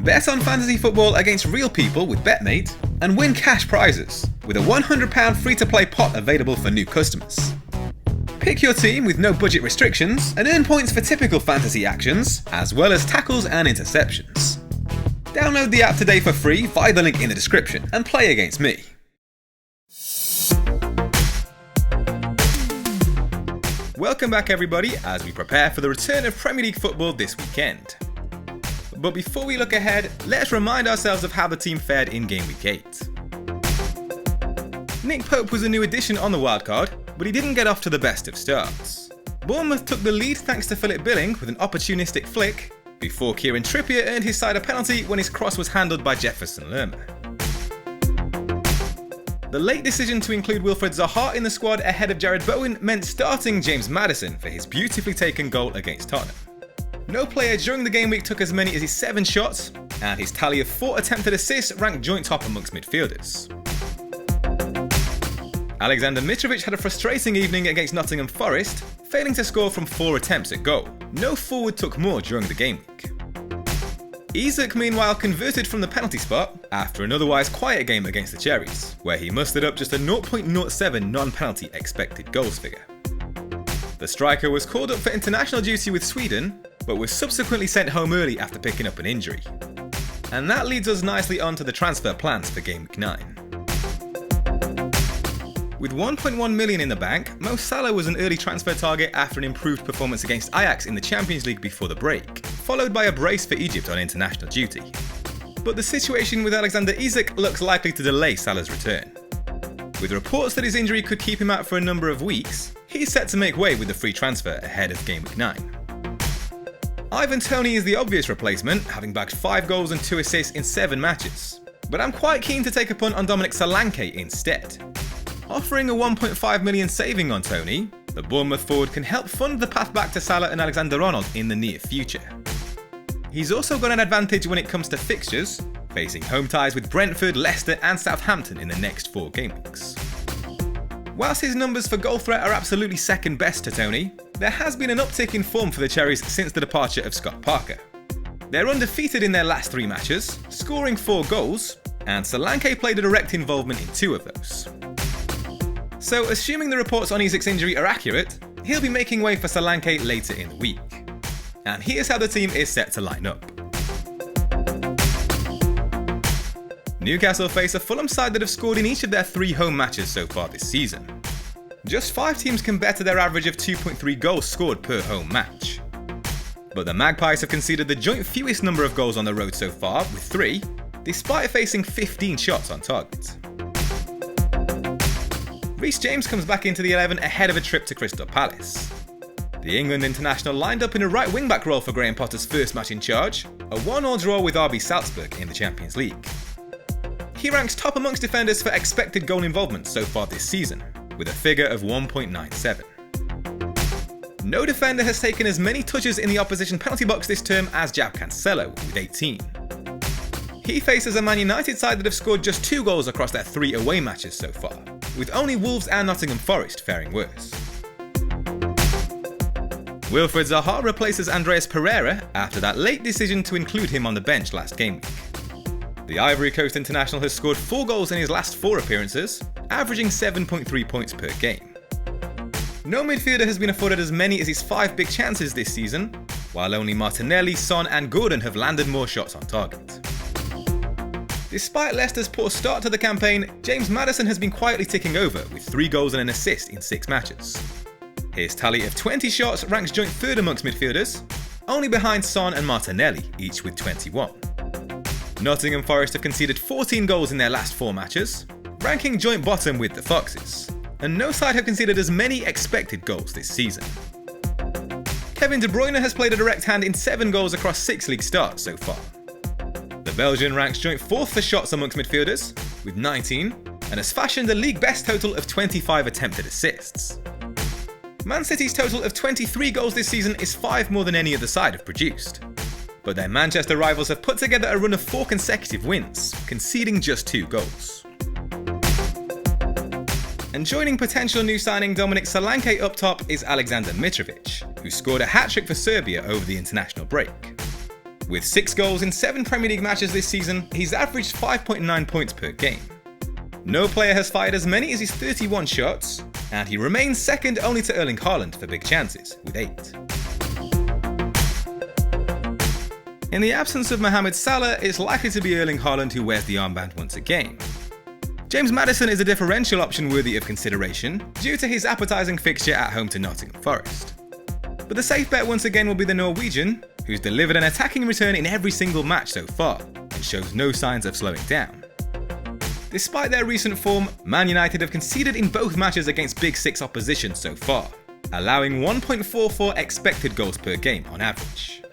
Bet on fantasy football against real people with BetMate and win cash prizes with a £100 free-to-play pot available for new customers. Pick your team with no budget restrictions and earn points for typical fantasy actions, as well as tackles and interceptions. Download the app today for free via the link in the description and play against me. Welcome back everybody as we prepare for the return of Premier League football this weekend. But before we look ahead, let's remind ourselves of how the team fared in Gameweek 8. Nick Pope was a new addition on the wildcard, but he didn't get off to the best of starts. Bournemouth took the lead thanks to Philip Billing with an opportunistic flick, before Kieran Trippier earned his side a penalty when his cross was handled by Jefferson Lerma. The late decision to include Wilfred Zaha in the squad ahead of Jared Bowen meant starting James Maddison for his beautifully taken goal against Tottenham. No player during the game week took as many as his 7 shots, and his tally of 4 attempted assists ranked joint top amongst midfielders. Alexander Mitrovic had a frustrating evening against Nottingham Forest, failing to score from 4 attempts at goal. No forward took more during the game week. Isak meanwhile converted from the penalty spot after an otherwise quiet game against the Cherries, where he mustered up just a 0.07 non-penalty expected goals figure. The striker was called up for international duty with Sweden, but was subsequently sent home early after picking up an injury. And that leads us nicely on to the transfer plans for Gameweek 9. With 1.1 million in the bank, Mo Salah was an early transfer target after an improved performance against Ajax in the Champions League before the break, followed by a brace for Egypt on international duty. But the situation with Alexander Isak looks likely to delay Salah's return. With reports that his injury could keep him out for a number of weeks, he's set to make way with the free transfer ahead of Gameweek 9. Ivan Toney is the obvious replacement, having bagged 5 goals and 2 assists in 7 matches. But I'm quite keen to take a punt on Dominic Solanke instead. Offering a 1.5 million saving on Toney, the Bournemouth forward can help fund the path back to Salah and Alexander-Arnold in the near future. He's also got an advantage when it comes to fixtures, facing home ties with Brentford, Leicester and Southampton in the next 4 game weeks. Whilst his numbers for goal threat are absolutely second best to Toney, there has been an uptick in form for the Cherries since the departure of Scott Parker. They're undefeated in their last 3 matches, scoring 4 goals, and Solanke played a direct involvement in 2 of those. So assuming the reports on Isak's injury are accurate, he'll be making way for Solanke later in the week. And here's how the team is set to line up. Newcastle face a Fulham side that have scored in each of their 3 home matches so far this season. Just 5 teams can better their average of 2.3 goals scored per home match. But the Magpies have conceded the joint fewest number of goals on the road so far, with 3, despite facing 15 shots on target. Reece James comes back into the 11 ahead of a trip to Crystal Palace. The England international lined up in a right wing-back role for Graham Potter's first match in charge, a 1-1 draw with RB Salzburg in the Champions League. He ranks top amongst defenders for expected goal involvement so far this season, with a figure of 1.97. No defender has taken as many touches in the opposition penalty box this term as João Cancelo, with 18. He faces a Man United side that have scored just 2 goals across their 3 away matches so far, with only Wolves and Nottingham Forest faring worse. Wilfred Zaha replaces Andreas Pereira after that late decision to include him on the bench last game week. The Ivory Coast international has scored 4 goals in his last 4 appearances, averaging 7.3 points per game. No midfielder has been afforded as many as his 5 big chances this season, while only Martinelli, Son and Gordon have landed more shots on target. Despite Leicester's poor start to the campaign, James Maddison has been quietly ticking over with 3 goals and an assist in 6 matches. His tally of 20 shots ranks joint 3rd amongst midfielders, only behind Son and Martinelli, each with 21. Nottingham Forest have conceded 14 goals in their last 4 matches, ranking joint bottom with the Foxes, and no side have conceded as many expected goals this season. Kevin De Bruyne has played a direct hand in 7 goals across 6 league starts so far. The Belgian ranks joint 4th for shots amongst midfielders, with 19, and has fashioned a league best total of 25 attempted assists. Man City's total of 23 goals this season is 5 more than any other side have produced. But their Manchester rivals have put together a run of 4 consecutive wins, conceding just 2 goals. And joining potential new signing Dominic Solanke up top is Alexander Mitrovic, who scored a hat-trick for Serbia over the international break. With 6 goals in 7 Premier League matches this season, he's averaged 5.9 points per game. No player has fired as many as his 31 shots, and he remains second only to Erling Haaland for big chances, with 8. In the absence of Mohamed Salah, it's likely to be Erling Haaland who wears the armband once again. James Maddison is a differential option worthy of consideration, due to his appetising fixture at home to Nottingham Forest. But the safe bet once again will be the Norwegian, who's delivered an attacking return in every single match so far, and shows no signs of slowing down. Despite their recent form, Man United have conceded in both matches against Big Six opposition so far, allowing 1.44 expected goals per game on average.